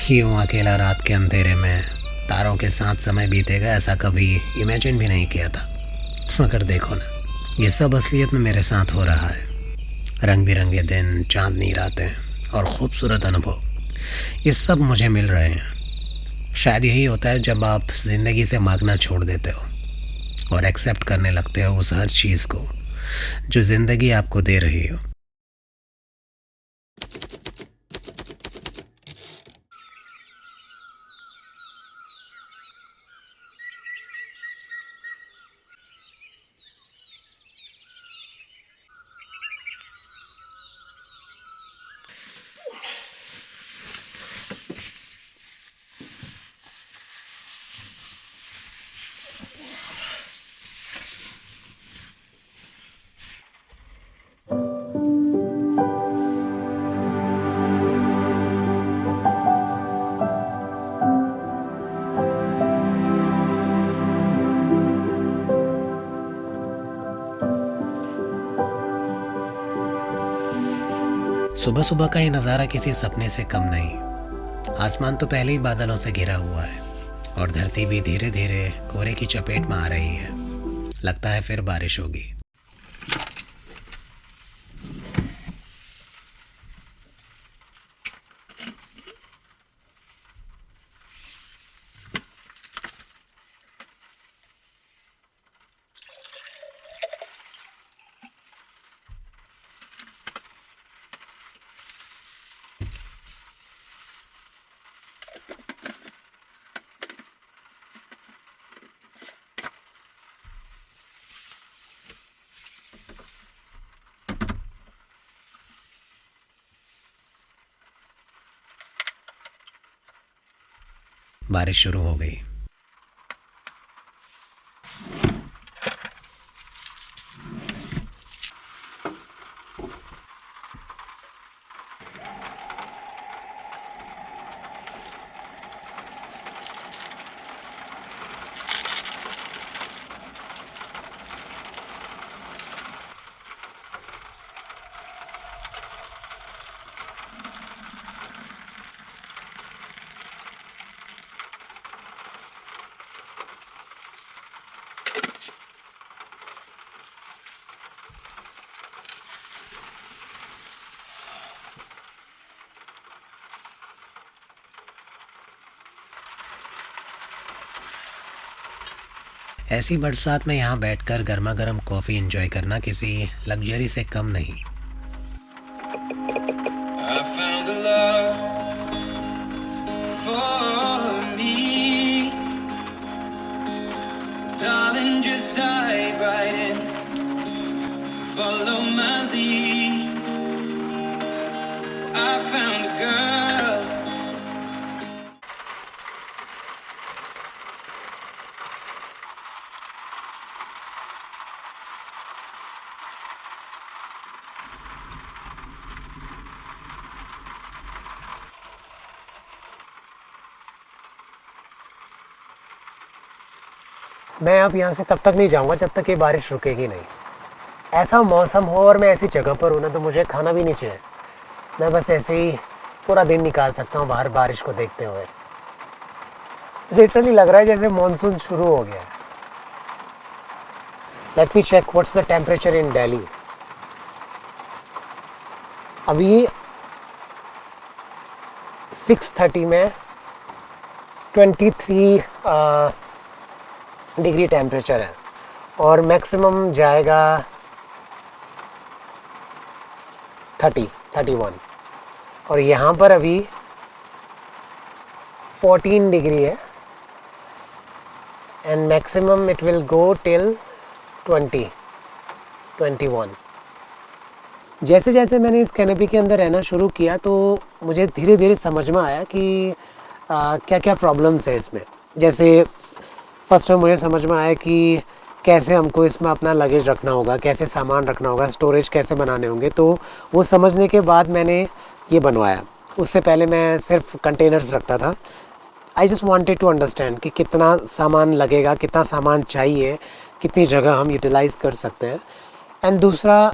यूं अकेला रात के अंधेरे में तारों के साथ समय बीतेगा ऐसा कभी इमेजिन भी नहीं किया था। मगर देखो ना, ये सब असलियत में मेरे साथ हो रहा है। रंग बिरंगे दिन, चांदनी रातें और खूबसूरत अनुभव, ये सब मुझे मिल रहे हैं। शायद यही होता है जब आप ज़िंदगी से मांगना छोड़ देते हो और एक्सेप्ट करने लगते हो उस हर चीज़ को जो ज़िंदगी आपको दे रही हो। सुबह सुबह का ये नज़ारा किसी सपने से कम नहीं। आसमान तो पहले ही बादलों से घिरा हुआ है और धरती भी धीरे धीरे कोहरे की चपेट में आ रही है। लगता है फिर बारिश होगी। बारिश शुरू हो गई। ऐसी बरसात में यहाँ बैठकर गर्मा गर्म कॉफ़ी एंजॉय करना किसी लग्जरी से कम नहीं। I found a love for me. Darling, just dive right in. Follow my lead. I found a girl. मैं अब यहाँ से तब तक नहीं जाऊँगा जब तक ये बारिश रुकेगी नहीं। ऐसा मौसम हो और मैं ऐसी जगह पर हूँ ना, तो मुझे खाना भी नहीं चाहिए। मैं बस ऐसे ही पूरा दिन निकाल सकता हूँ बाहर बारिश को देखते हुए। लिटरली लग रहा है जैसे मॉनसून शुरू हो गया है। Let me check what's the temperature in Delhi. अभी 6:30 में 23 डिग्री टेम्परेचर है और मैक्सिमम जाएगा 31। और यहाँ पर अभी 14 डिग्री है and maximum it will go till 21। जैसे जैसे मैंने इस कैनोपी के अंदर रहना शुरू किया तो मुझे धीरे धीरे समझ में आया कि क्या क्या प्रॉब्लम्स है इसमें। जैसे फर्स्ट में मुझे समझ में आया कि कैसे हमको इसमें अपना लगेज रखना होगा, कैसे सामान रखना होगा, स्टोरेज कैसे बनाने होंगे। तो वो समझने के बाद मैंने ये बनवाया। उससे पहले मैं सिर्फ कंटेनर्स रखता था। I just wanted to understand कि कितना सामान लगेगा, कितना सामान चाहिए, कितनी जगह हम यूटिलाइज़ कर सकते हैं। एंड दूसरा,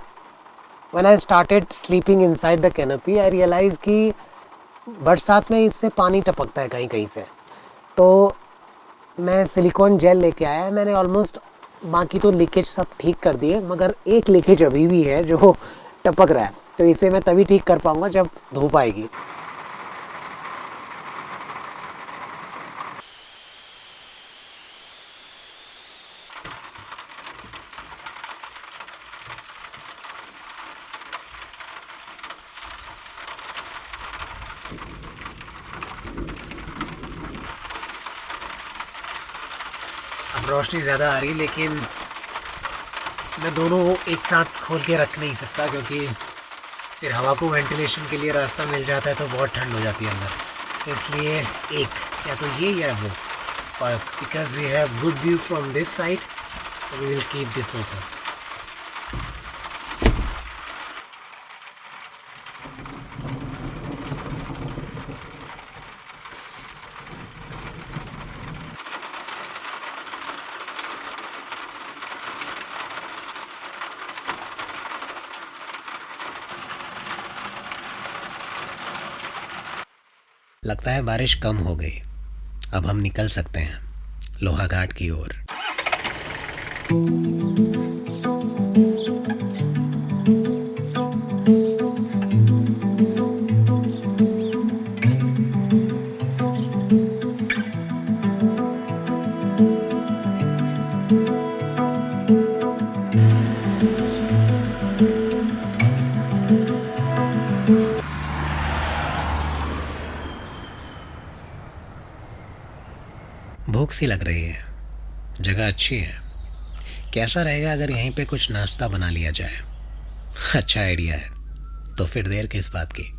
when I started sleeping inside the canopy I realise कि बरसात में इससे पानी टपकता है कहीं कहीं से। तो मैं सिलिकॉन जेल लेके आया, मैंने ऑलमोस्ट बाकी तो लीकेज सब ठीक कर दिए, मगर एक लीकेज अभी भी है जो टपक रहा है। तो इसे मैं तभी ठीक कर पाऊँगा जब धूप आएगी। अब रोशनी ज़्यादा आ रही, लेकिन मैं दोनों एक साथ खोल के रख नहीं सकता, क्योंकि फिर हवा को वेंटिलेशन के लिए रास्ता मिल जाता है तो बहुत ठंड हो जाती है अंदर। इसलिए एक, या तो ये या वो, और because we have good view from this side, we will keep this open. लगता है बारिश कम हो गई, अब हम निकल सकते हैं लोहा घाट की ओर। भूख सी लग रही है, जगह अच्छी है। कैसा रहेगा अगर यहीं पे कुछ नाश्ता बना लिया जाए? अच्छा आइडिया है। तो फिर देर किस बात की।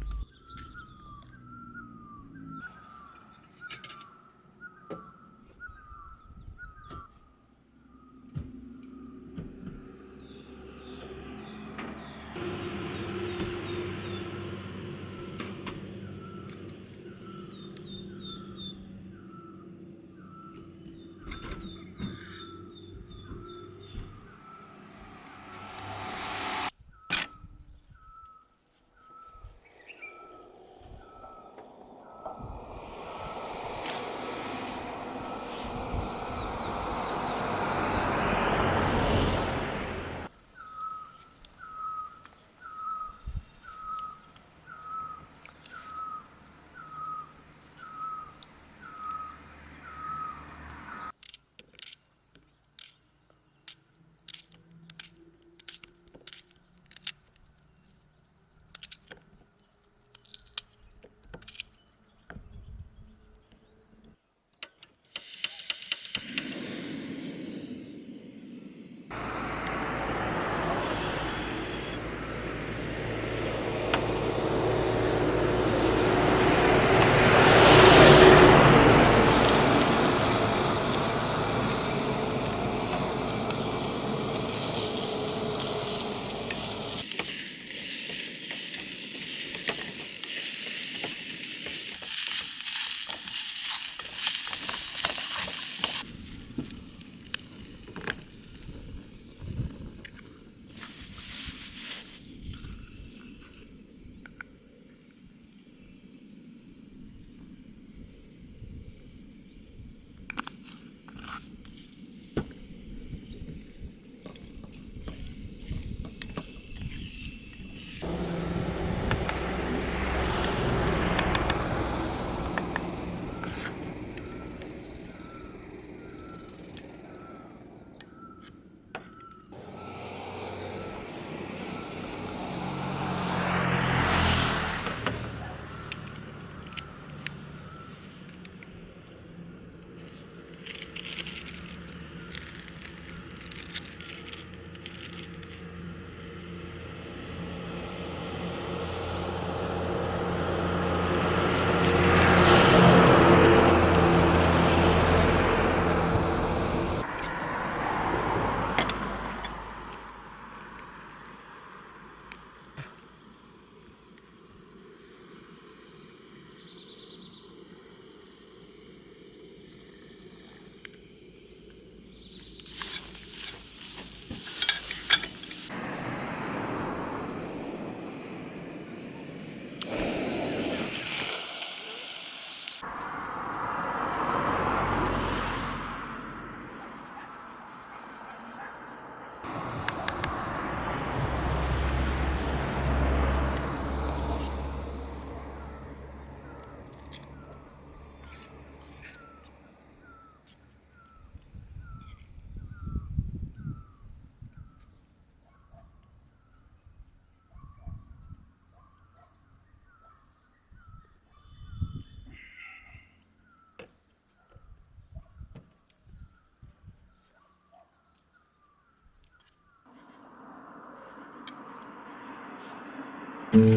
Close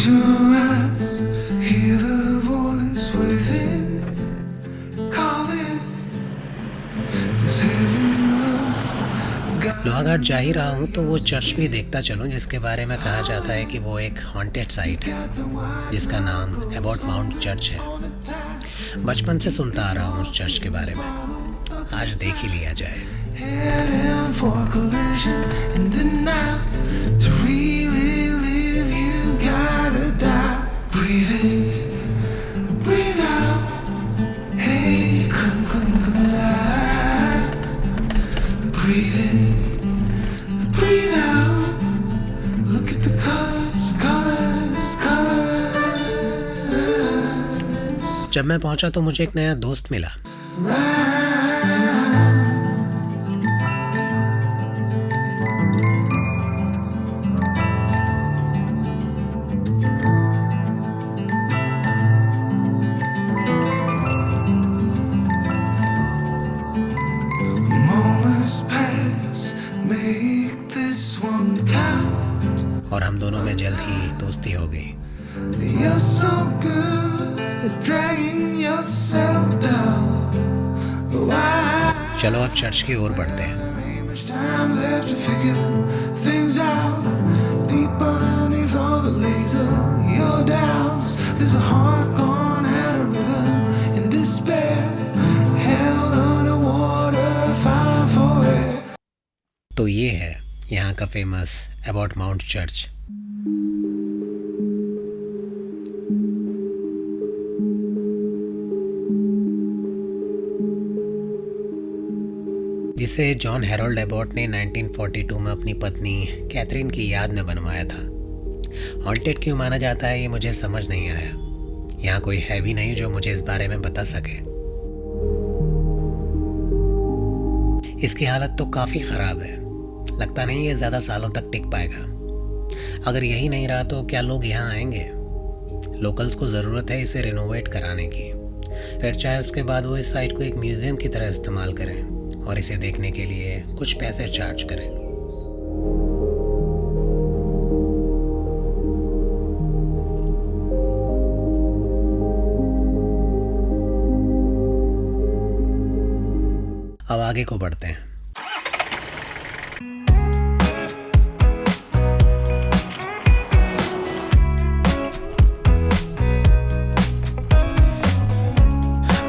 your eyes, hear the voice within calling. This heavy love. Lohaghat जा ही रहा हूँ तो वो चर्च भी देखता चलूँ जिसके बारे में कहा जाता है कि वो एक हॉन्टेड साइट है, जिसका नाम एबॉट माउंट चर्च है। बचपन से सुनता आ रहा हूँ उस चर्च के बारे में, आज देख ही लिया जाए। Heading for collision in the night. To really live, you gotta die. Breathe in, breathe out. Hey, come alive. Breathe in, breathe out. Look at the colors. जब मैं पहुंचा तो मुझे एक नया दोस्त मिला। और हम दोनों में जल्द ही दोस्ती हो गई। You're so good at dragging yourself down. Why? चलो अब चर्च की ओर बढ़ते हैं। Ain't much time left to figure things out. Deep underneath all the laser, your doubts. There's a heart gone out of rhythm in despair. Hell underwater, fine for it. तो ये है यहाँ का फेमस एबॉट माउंट चर्च। जिसे John Harold Abbott ने 1942 में अपनी पत्नी कैथरीन की याद में बनवाया था। हॉन्टेड क्यों माना जाता है ये मुझे समझ नहीं आया। यहाँ कोई है भी नहीं जो मुझे इस बारे में बता सके। इसकी हालत तो काफ़ी ख़राब है, लगता नहीं ये ज़्यादा सालों तक टिक पाएगा। अगर यही नहीं रहा तो क्या लोग यहाँ आएंगे? लोकल्स को ज़रूरत है इसे रिनोवेट कराने की, फिर चाहे उसके बाद वो इस साइट को एक म्यूज़ियम की तरह इस्तेमाल करें और इसे देखने के लिए कुछ पैसे चार्ज करें। अब आगे को बढ़ते हैं।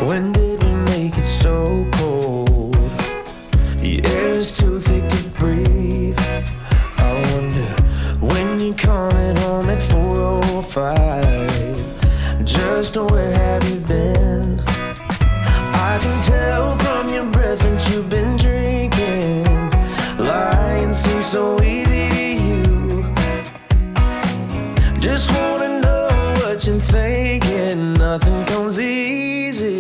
When did we make it so cold? The air is too thick to breathe. I wonder when you're coming home at 4:05. Just where have you been? I can tell from your breath that you've been drinking. Lying seems so easy to you. Just wanna know what you're thinking. Nothing comes easy.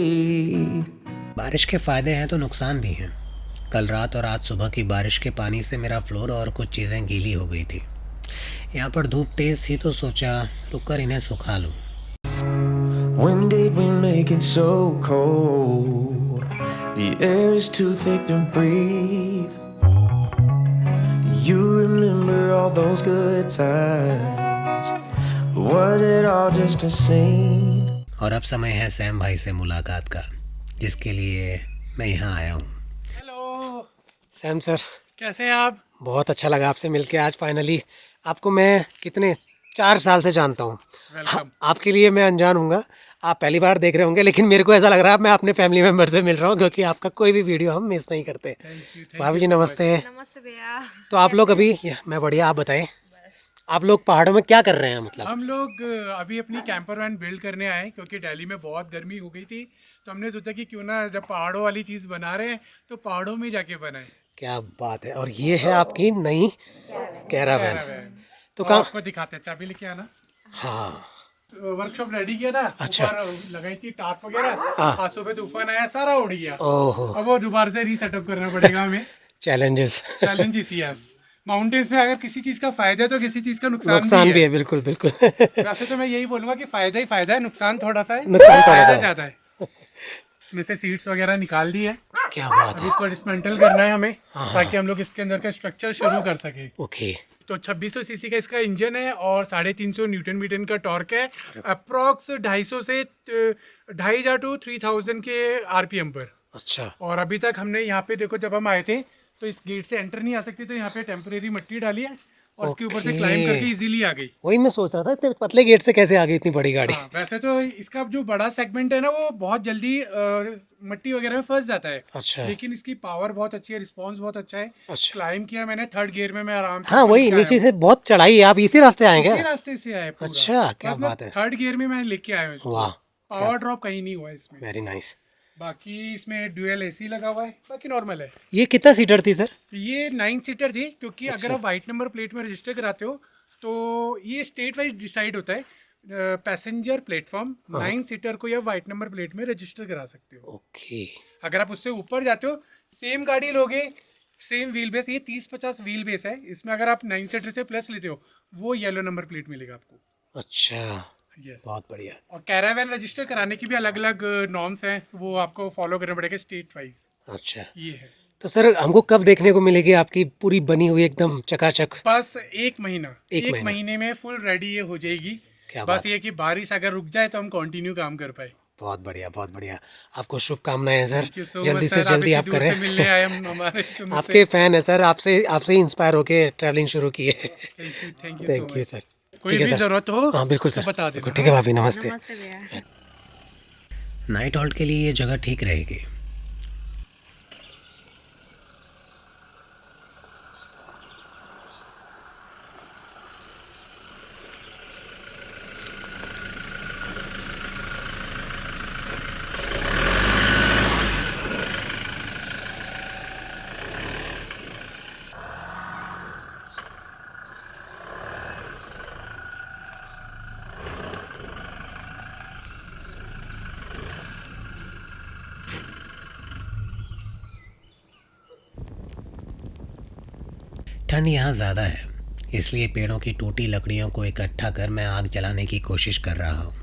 बारिश के फ़ायदे हैं तो नुकसान भी हैं। कल रात और आज सुबह की बारिश के पानी से मेरा फ्लोर और कुछ चीज़ें गीली हो गई थी। यहाँ पर धूप तेज़ थी तो सोचा रुककर इन्हें सुखा लूँ। When did we make it so cold? The air is too thick to breathe. You remember all those good times? Was it all just a scene? और अब समय है सैम भाई से मुलाकात का, जिसके लिए मैं यहाँ आया हूँ। हेलो सैम सर, कैसे हैं आप? बहुत अच्छा लगा आपसे मिलके आज फाइनली। आपको मैं कितने 4 साल से जानता हूँ। वेलकम। आपके लिए मैं अनजान हूँगा, आप पहली बार देख रहे होंगे, लेकिन मेरे को ऐसा लग रहा है मैं अपने फैमिली मेम्बर से मिल रहा हूँ, क्योंकि आपका कोई भी वीडियो हम मिस नहीं करते। भाभी जी नमस्ते। नमस्ते भैया। तो आप लोग अभी, मैं बढ़िया, आप बताएं आप लोग पहाड़ों में क्या कर रहे हैं? मतलब हम लोग अभी अपनी कैंपर वैन बिल्ड करने आए क्योंकि दिल्ली में बहुत गर्मी हो गई थी, तो हमने सोचा कि क्यों ना जब पहाड़ों वाली चीज़ बना रहे हैं तो पहाड़ों में जाके बनाए। क्या बात है। और ये है आपकी नई कैरावैन। तो कहाँ आपको दिखाते हैं, चाबी लेके आना। हाँ, वर्कशॉप रेडी किया था। अच्छा। ऊपर लगाई थी टार्प वगैरह, आज सुबह तूफान आया, सारा उड़ गया। ओहो, अब वो दोबारा से रीसेटअप करना पड़ेगा हमें। चैलेंजेस। Challenges, yes. माउंटेन्स में अगर किसी चीज़ का फायदा है तो किसी चीज़ का नुकसान भी है, बिल्कुल बिल्कुल। वैसे तो मैं यही बोलूँगा कि फायदा ही फायदा है, नुकसान थोड़ा सा है, नुकसान थोड़ा फायदा सा। ज़्यादा है। इसमें से सीट्स वगैरह निकाल दी है, क्या बात अब है। इसको डिसमेंटल करना है हमें, हाँ। ताकि हम लोग इसके अंदर का स्ट्रक्चर शुरू कर सके। ओके। तो 2600 सीसी का इसका इंजन है और 350 न्यूटन मीटर का टॉर्क है, अप्रॉक्स 250 से 2500 टू 3000 के आरपीएम पर। अच्छा। और अभी तक हमने यहाँ पे देखो, जब हम आए थे तो इस गेट से एंटर नहीं आ सकती, तो यहाँ पे टेम्परेरी मिट्टी डाली है और उसके ऊपर से ओके। क्लाइंब करके इजीली आ गई। वही मैं सोच रहा था, इतने पतले गेट से कैसे आ गई इतनी बड़ी गाड़ी। हाँ, वैसे तो इसका जो बड़ा सेगमेंट है ना, वो बहुत जल्दी मिट्टी वगैरह में फंस जाता है, अच्छा। लेकिन इसकी पावर बहुत अच्छी है, रिस्पांस बहुत अच्छा है। अच्छा। क्लाइंब किया मैंने 3rd गियर में, मैं आराम से हाँ ऊपर वही, लेके आया नीचे हूँ। से बहुत चढ़ाई है, आप इसी रास्ते आए इसी क्या? रास्ते से आया पूरा। अच्छा, क्या मतलब बात है। 3rd गियर में मैं लेके आया हूँ इसको। वाह, पावर ड्रॉप कहीं नहीं हुआ इसमें। Very nice. बाकी इसमें ड्यूअल एसी लगा हुआ है, बाकी नॉर्मल है। ये कितना सीटर थी सर? ये 9 सीटर थी, क्योंकि अच्छा। अगर आप वाइट नंबर प्लेट में रजिस्टर कराते हो तो ये स्टेट वाइज डिसाइड होता है। पैसेंजर प्लेटफॉर्म 9 सीटर को या वाइट नंबर प्लेट में रजिस्टर करा सकते हो। ओके। अगर आप उससे ऊपर जाते हो, सेम गाड़ी लोगे, सेम व्हील बेस, ये 30-50 व्हील बेस है, इसमें अगर आप 9 सीटर से प्लस लेते हो, वो येलो नंबर प्लेट मिलेगा आपको। अच्छा, यस। बहुत बढ़िया। और कैरावैन रजिस्टर कराने की भी अलग अलग नॉर्म्स हैं, वो आपको फॉलो करना पड़ेगा स्टेट वाइज। अच्छा, ये है। तो सर हमको कब देखने को मिलेगी आपकी पूरी बनी हुई एकदम चकाचक? बस 1 महीना, एक 1 महीना। महीने में फुल रेडी ये हो जाएगी। क्या बस बात ये कि बारिश अगर रुक जाए तो हम कंटिन्यू काम कर पाए। बहुत बढ़िया, बहुत बढ़िया। आपको शुभकामनाएं हैं सर, Thank you so जल्दी much, से sir। जल्दी इतनी आप दूर से करें। मिलने आए हम हमारे तुमसे। आपके फैन है सर, आपसे इंस्पायर होके ट्रैवलिंग शुरू की है। Thank you thank you sir. कोई ठीक है भी सर। जरूरत हो हाँ बिल्कुल तो सर, बता बिल्कुल। देना। ठीक है भाभी, नमस्ते। नमस्ते भैया। नाइट हॉल्ट के लिए ये जगह ठीक रहेगी। ठंड यहाँ ज़्यादा है, इसलिए पेड़ों की टूटी लकड़ियों को इकट्ठा कर मैं आग जलाने की कोशिश कर रहा हूँ।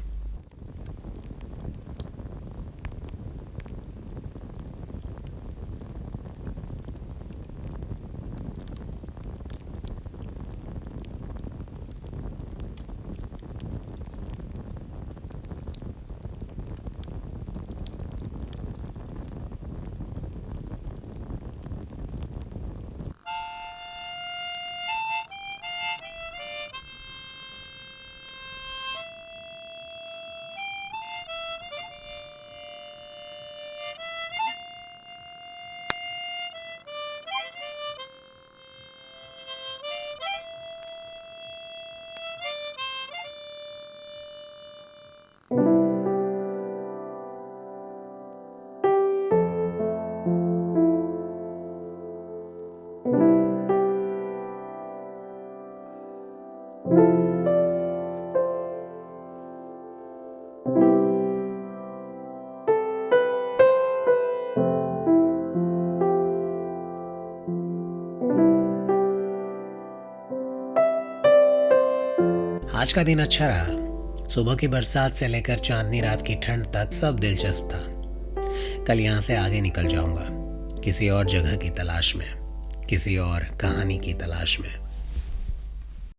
आज का दिन अच्छा रहा। सुबह की बरसात से लेकर चांदनी रात की ठंड तक सब दिलचस्प था। कल यहाँ से आगे निकल जाऊंगा, किसी और जगह की तलाश में, किसी और कहानी की तलाश में।